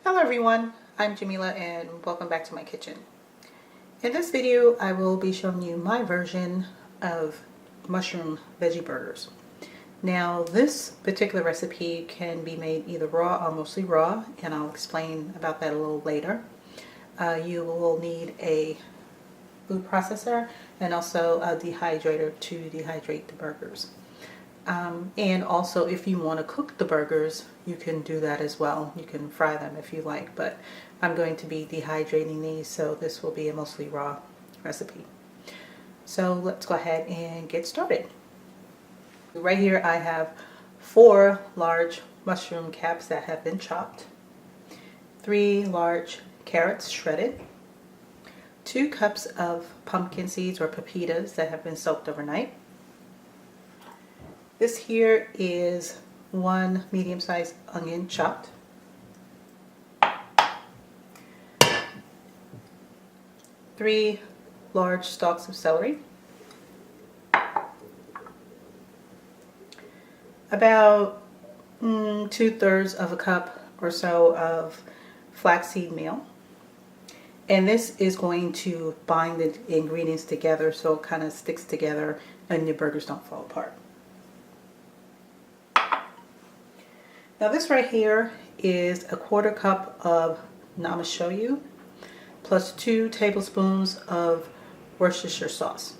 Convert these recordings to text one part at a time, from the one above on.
Hello everyone, I'm Jameelah and welcome back to my kitchen. In this video I will be showing you my version of mushroom veggie burgers. Now this particular recipe can be made either raw or mostly raw, and I'll explain about that a little later. You will need a food processor and also a dehydrator to dehydrate the burgers. And also if you want to cook the burgers, you can do that as well. You can fry them if you like, but I'm going to be dehydrating these, so this will be a mostly raw recipe. So let's go ahead and get started. Right here I have 4 large mushroom caps that have been chopped, 3 large carrots shredded, 2 cups of pumpkin seeds or pepitas that have been soaked overnight. This here is 1 medium-sized onion chopped, 3 large stalks of celery, about 2/3 of a cup or so of flaxseed meal, and this is going to bind the ingredients together so it kind of sticks together and your burgers don't fall apart. Now this right here is a 1/4 cup of shoyu plus 2 tablespoons of Worcestershire sauce.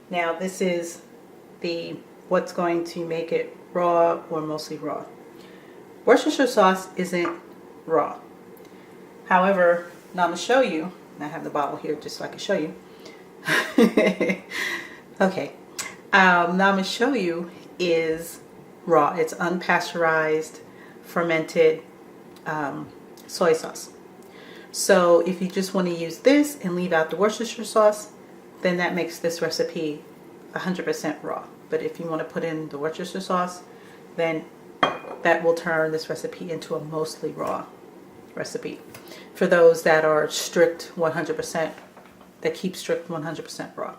Now this is what's going to make it raw or mostly raw. Worcestershire sauce isn't raw. However, shoyu, and I have the bottle here just so I can show you. Okay, shoyu is raw. It's unpasteurized, fermented soy sauce. So if you just want to use this and leave out the Worcestershire sauce, then that makes this recipe 100% raw. But if you want to put in the Worcestershire sauce, then that will turn this recipe into a mostly raw recipe. For those that are strict 100%, that keep strict 100% raw.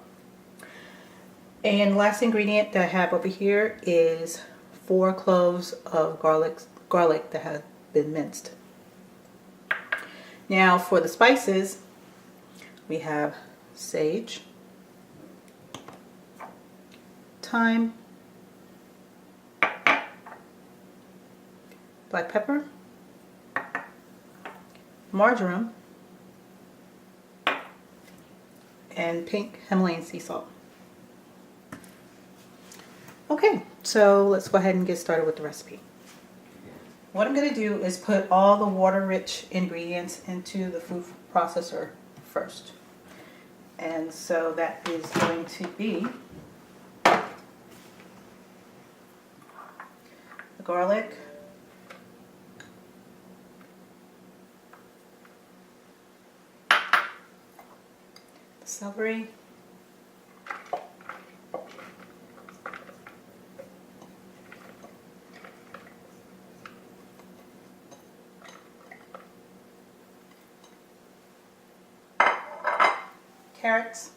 And last ingredient that I have over here is 4 cloves of garlic that has been minced. Now for the spices, we have sage, thyme, black pepper, marjoram, and pink Himalayan sea salt. Okay, so let's go ahead and get started with the recipe. What I'm going to do is put all the water-rich ingredients into the food processor first. And so that is going to be the garlic, the celery, carrots,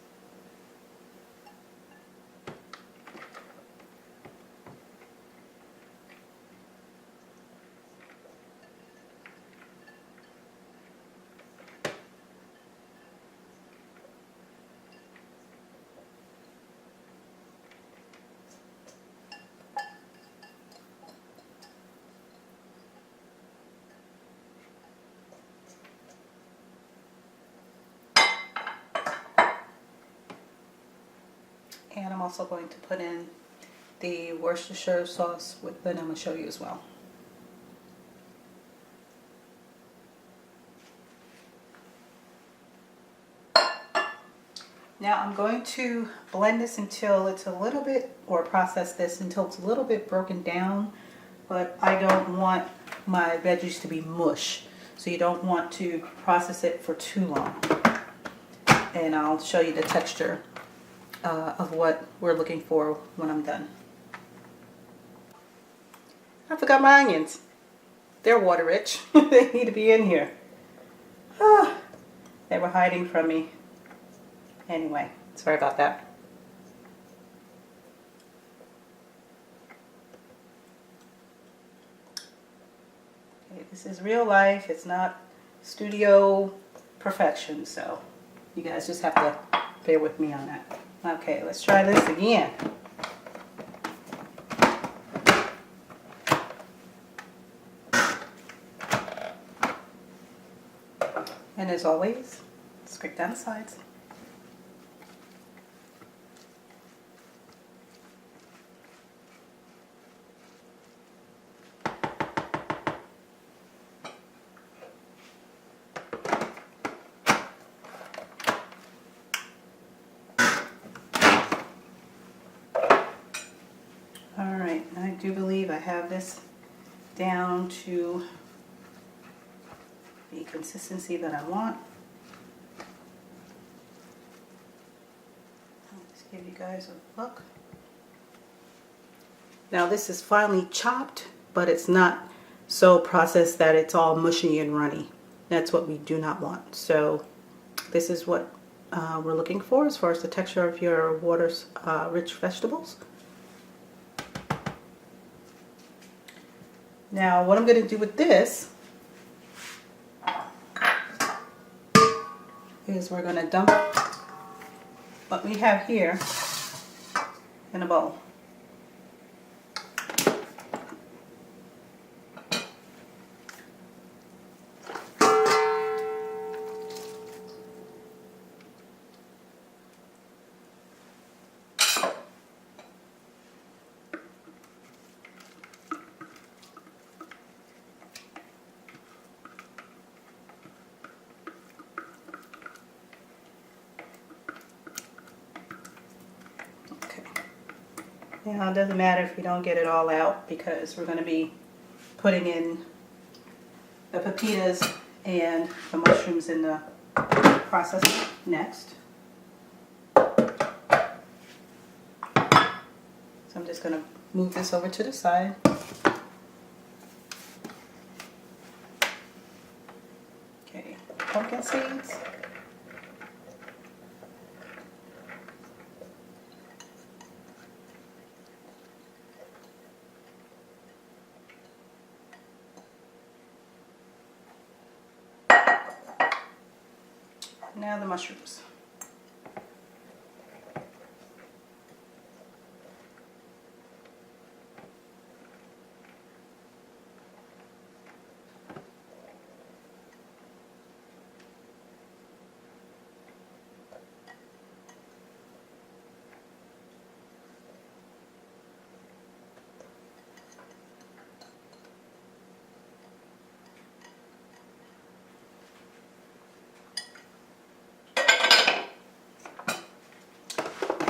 and I'm also going to put in the Worcestershire sauce with the shoyu as well. Now I'm going to blend this until it's a little bit, or process this until it's a little bit broken down, but I don't want my veggies to be mush, so you don't want to process it for too long. And I'll show you the texture of what we're looking for when I'm done. I forgot my onions. They're water rich. They need to be in here. They were hiding from me. Anyway, sorry about that. Okay, this This is real life. It's not studio perfection, so you guys just have to bear with me on that. Okay, let's try this again. And as always, scrape down the sides. Alright, I do believe I have this down to the consistency that I want. Let's give you guys a look. Now this is finely chopped, but it's not so processed that it's all mushy and runny. That's what we do not want. So this is what we're looking for as far as the texture of your water-rich vegetables. Now what I'm going to do with this is we're going to dump what we have here in a bowl. Now it doesn't matter if you don't get it all out because we're going to be putting in the pepitas and the mushrooms in the process next. So I'm just going to move this over to the side. Okay, pumpkin seeds. Now the mushrooms.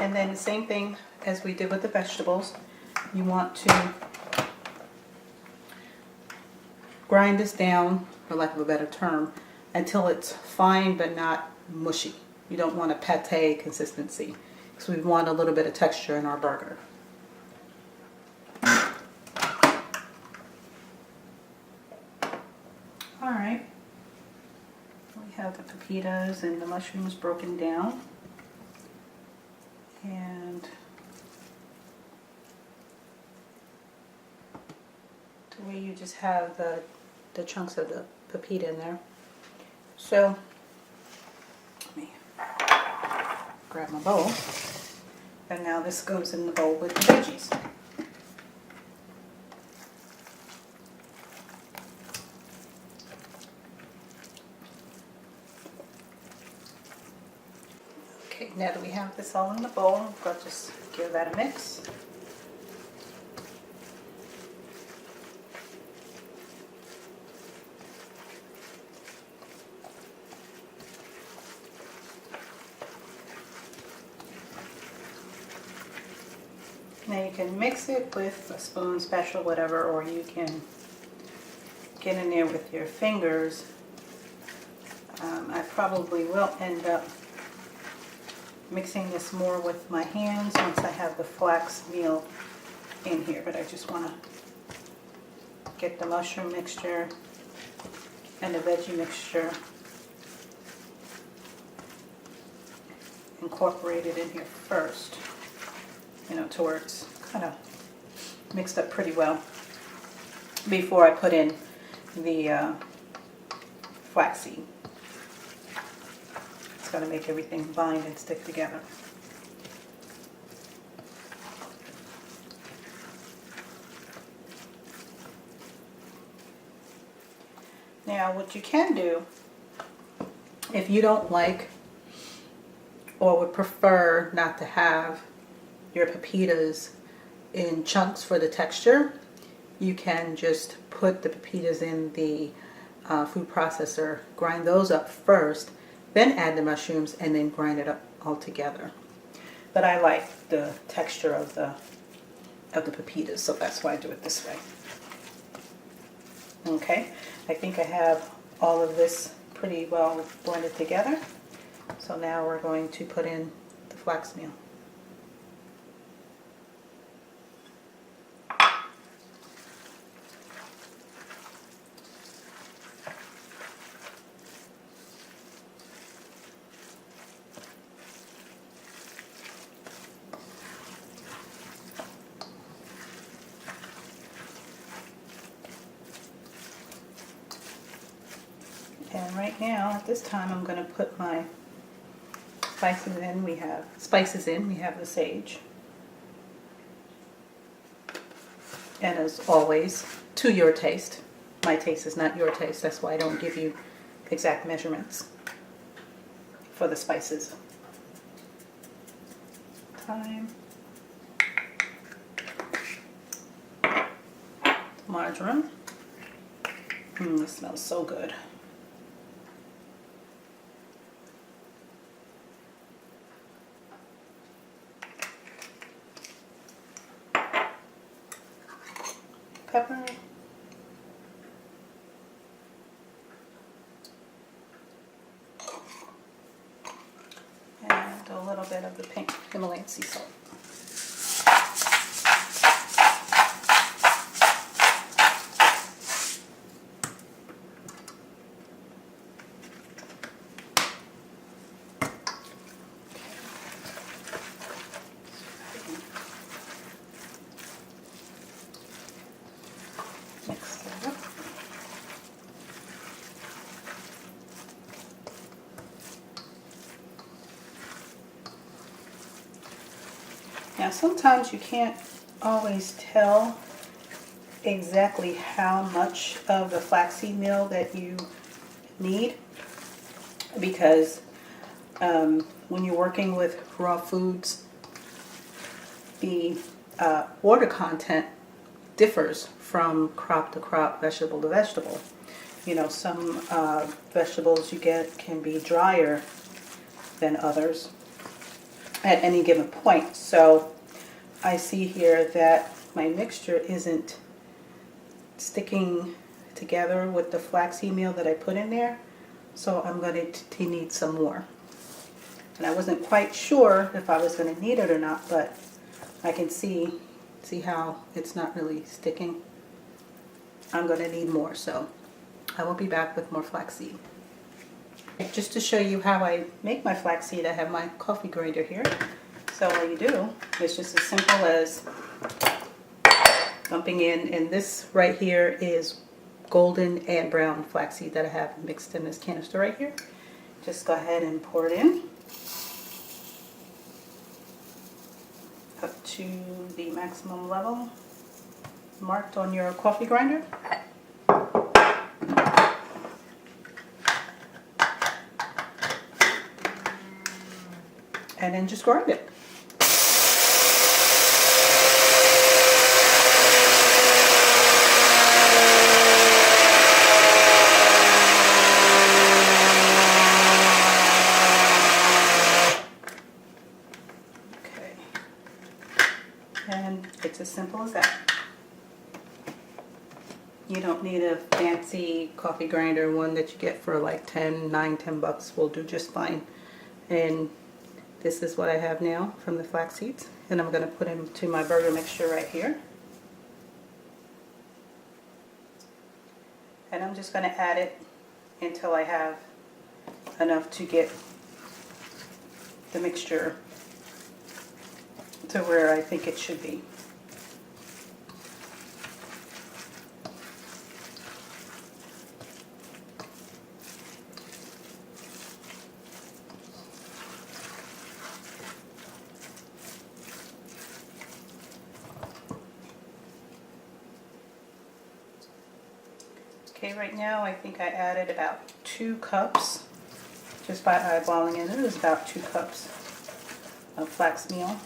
And then the same thing as we did with the vegetables. You want to grind this down, for lack of a better term, until it's fine but not mushy. You don't want a pate consistency because we want a little bit of texture in our burger. Alright, we have the pepitas and the mushrooms broken down. And the way you just have the chunks of the pepita in there. So let me grab my bowl, and now this goes in the bowl with the veggies. Okay, now that we have this all in the bowl, we'll just give that a mix. Now you can mix it with a spoon, spatula, whatever, or you can get in there with your fingers. I probably will end up mixing this more with my hands once I have the flax meal in here, but I just want to get the mushroom mixture and the veggie mixture incorporated in here first, you know, to where it's kind of mixed up pretty well before I put in the flaxseed. It's going to make everything bind and stick together. Now what you can do, if you don't like or would prefer not to have your pepitas in chunks for the texture, you can just put the pepitas in the food processor, grind those up first, then add the mushrooms, and then grind it up all together. But I like the texture of the pepitas, so that's why I do it this way. Okay, I think I have all of this pretty well blended together. So now we're going to put in the flax meal. And right now, at this time, I'm going to put my spices in. We have the sage. And as always, to your taste. My taste is not your taste. That's why I don't give you exact measurements for the spices. Thyme. Marjoram. It smells so good. Pepper. And a little bit of the pink Himalayan sea salt. Mix it up. Now sometimes you can't always tell exactly how much of the flaxseed meal that you need, because when you're working with raw foods, the water content differs from crop to crop, vegetable to vegetable. You know, some vegetables you get can be drier than others at any given point. So I see here that my mixture isn't sticking together with the flaxseed meal that I put in there, so I'm going to need some more. And I wasn't quite sure if I was going to need it or not, but I can see how it's not really sticking. I'm going to need more, so I will be back with more flaxseed. Just to show you how I make my flaxseed, I have my coffee grinder here. So all you do is just as simple as dumping in, and this right here is golden and brown flaxseed that I have mixed in this canister right here. Just go ahead and pour it in up to the maximum level marked on your coffee grinder. And then just grind it. Okay. And it's as simple as that. You don't need a fancy coffee grinder. One that you get for like $10 bucks will do just fine. And this is what I have now from the flax seeds, and I'm going to put into my burger mixture right here. And I'm just going to add it until I have enough to get the mixture to where I think it should be. Okay, right now I think I added about 2 cups just by eyeballing it. It was about 2 cups of flax meal,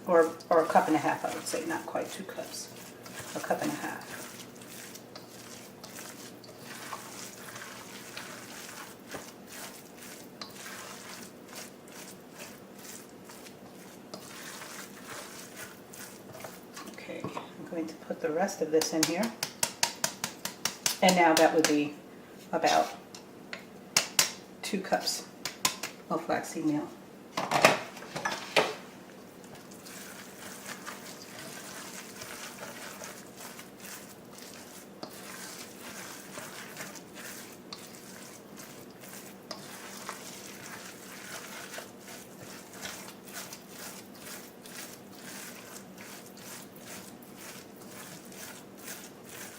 or a cup and a half, I would say, not quite 2 cups, a cup and a half. Okay, I'm going to put the rest of this in here. And now that would be about 2 cups of flaxseed meal.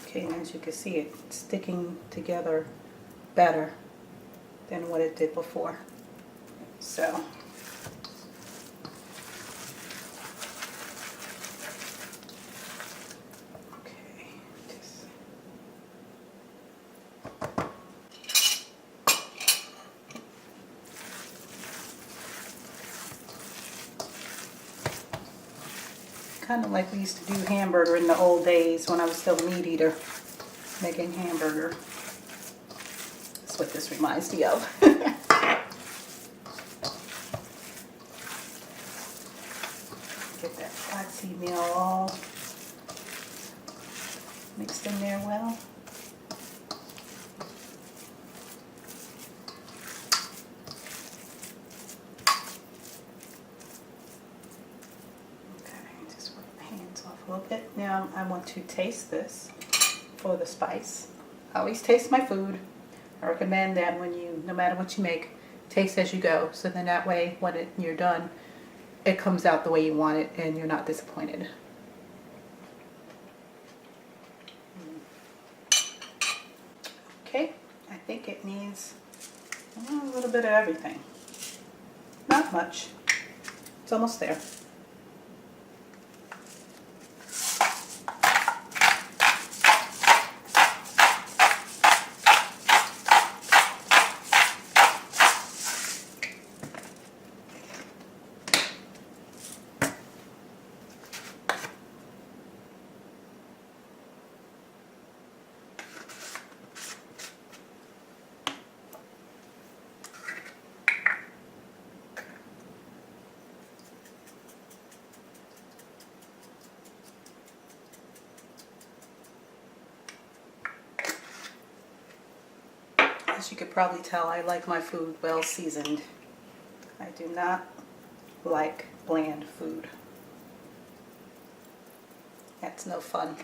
Okay, and as you can see, it's sticking together better than what it did before. So, okay, just kind of like we used to do hamburger in the old days when I was still a meat eater, making hamburger. That's what this reminds me of. Get that flaxseed meal all mixed in there well. A little bit. Now I want to taste this for the spice. I always taste my food. I recommend that when you, no matter what you make, taste as you go. So then that way when you're done, it comes out the way you want it and you're not disappointed. Okay, I think it needs a little bit of everything. Not much. It's almost there. As you could probably tell, I like my food well seasoned. I do not like bland food. That's no fun.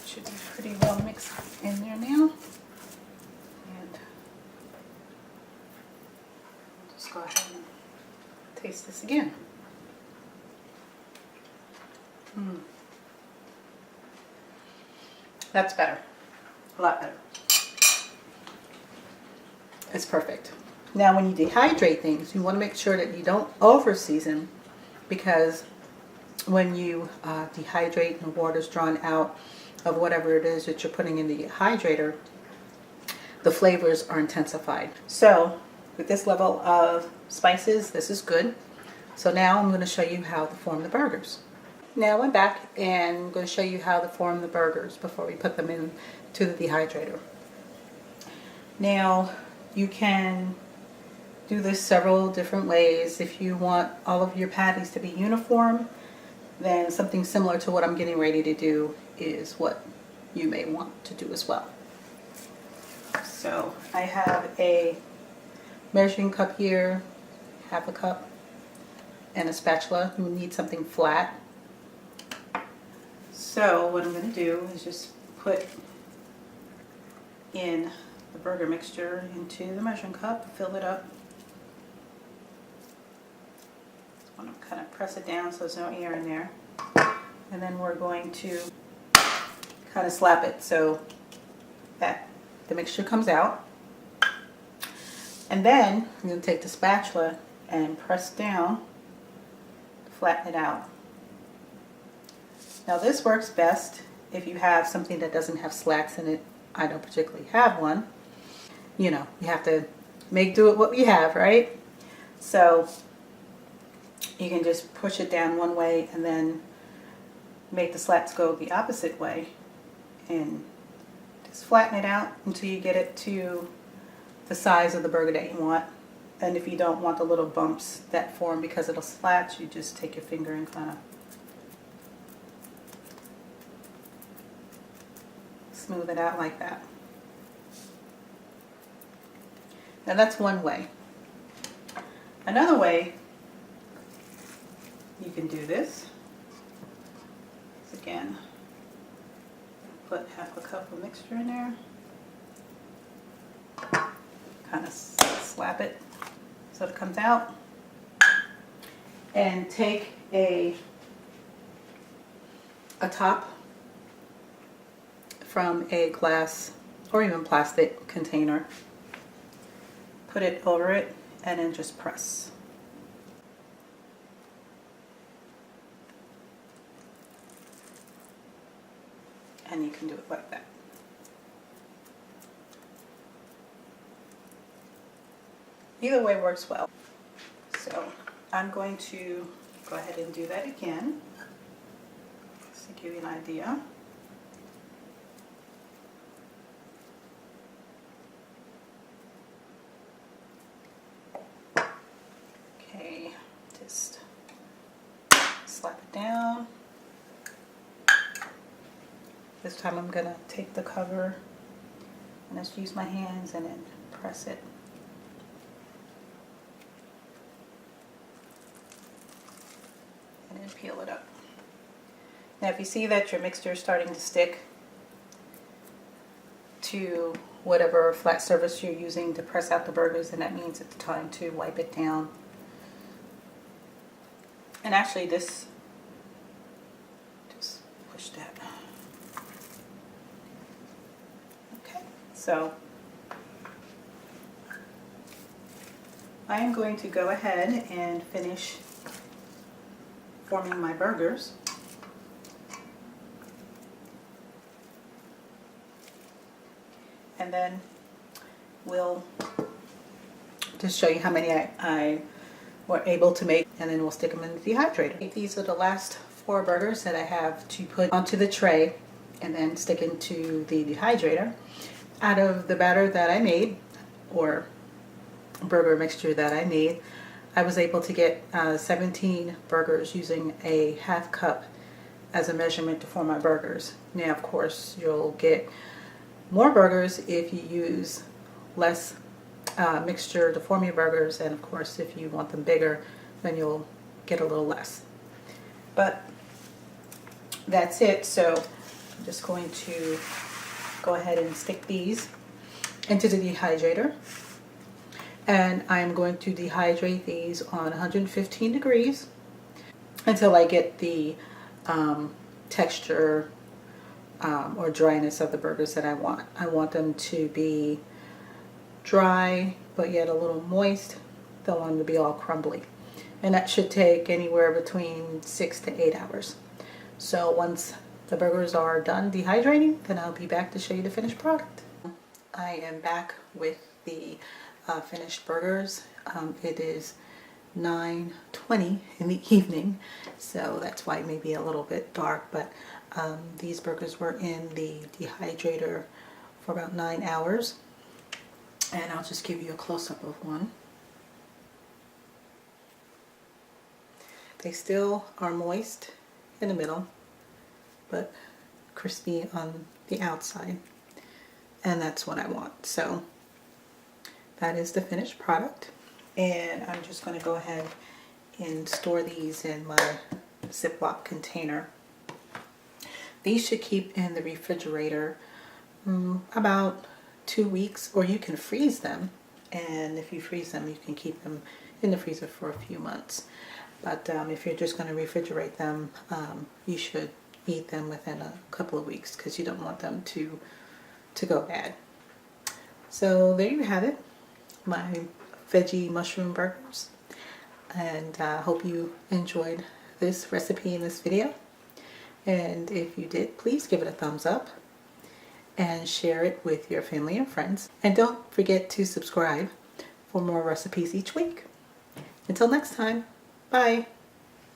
Should be pretty well mixed in there now. And I'll just go ahead and taste this again. That's better. A lot better. It's perfect. Now when you dehydrate things, you want to make sure that you don't over season, because when you dehydrate and the water's drawn out, of whatever it is that you're putting in the dehydrator, the flavors are intensified. So with this level of spices, this is good. So now I'm going to show you how to form the burgers. Now I'm back and I'm going to show you how to form the burgers before we put them into the dehydrator. Now you can do this several different ways. If you want all of your patties to be uniform, then something similar to what I'm getting ready to do is what you may want to do as well. So I have a measuring cup here, half a cup, and a spatula. You need something flat. So what I'm going to do is just put in the burger mixture into the measuring cup, fill it up. I want to kind of press it down so there's no air in there. And then we're going to kind of slap it so that the mixture comes out. And then I'm going to take the spatula and press down to flatten it out. Now this works best if you have something that doesn't have slats in it. I don't particularly have one. You know, you have to make do with what we have, right? So you can just push it down one way and then make the slats go the opposite way and just flatten it out until you get it to the size of the burger that you want. And if you don't want the little bumps that form because of the slats, you just take your finger and kind of smooth it out like that. Now that's one way. Another way you can do this is, again, put half a cup of mixture in there, kind of slap it so it comes out, and take a top from a glass or even plastic container, put it over it, and then just press. And you can do it like that. Either way works well. So I'm going to go ahead and do that again, just to give you an idea. Okay, just slap it down. This time I'm going to take the cover and just use my hands and then press it. And then peel it up. Now if you see that your mixture is starting to stick to whatever flat surface you're using to press out the burgers, then that means it's time to wipe it down. And actually this, just push that. Okay, so I am going to go ahead and finish forming my burgers. And then we'll just show you how many I were able to make, and then we'll stick them in the dehydrator. These are the last 4 burgers that I have to put onto the tray and then stick into the dehydrator. Out of the batter that I made, or burger mixture that I made, I was able to get 17 burgers using a half cup as a measurement to form my burgers. Now of course you'll get more burgers if you use less mixture to form your burgers, and of course if you want them bigger then you'll get a little less. But that's it. So I'm just going to go ahead and stick these into the dehydrator, and I'm going to dehydrate these on 115 degrees until I get the texture or dryness of the burgers that I want. I want them to be dry but yet a little moist. Don't want them to be all crumbly. And that should take anywhere between 6 to 8 hours. So once the burgers are done dehydrating, then I'll be back to show you the finished product. I am back with the finished burgers. It is 9:20 in the evening, so that's why it may be a little bit dark, but these burgers were in the dehydrator for about 9 hours, and I'll just give you a close-up of one. They still are moist in the middle, but crispy on the outside, and that's what I want. So that is the finished product, and I'm just going to go ahead and store these in my Ziploc container. These should keep in the refrigerator about 2 weeks, or you can freeze them, and if you freeze them you can keep them in the freezer for a few months. But if you're just going to refrigerate them, you should eat them within a couple of weeks, because you don't want them to go bad. So there you have it, my veggie mushroom burgers, and I hope you enjoyed this recipe in this video. And if you did, please give it a thumbs up and share it with your family and friends. And don't forget to subscribe for more recipes each week. Until next time, bye.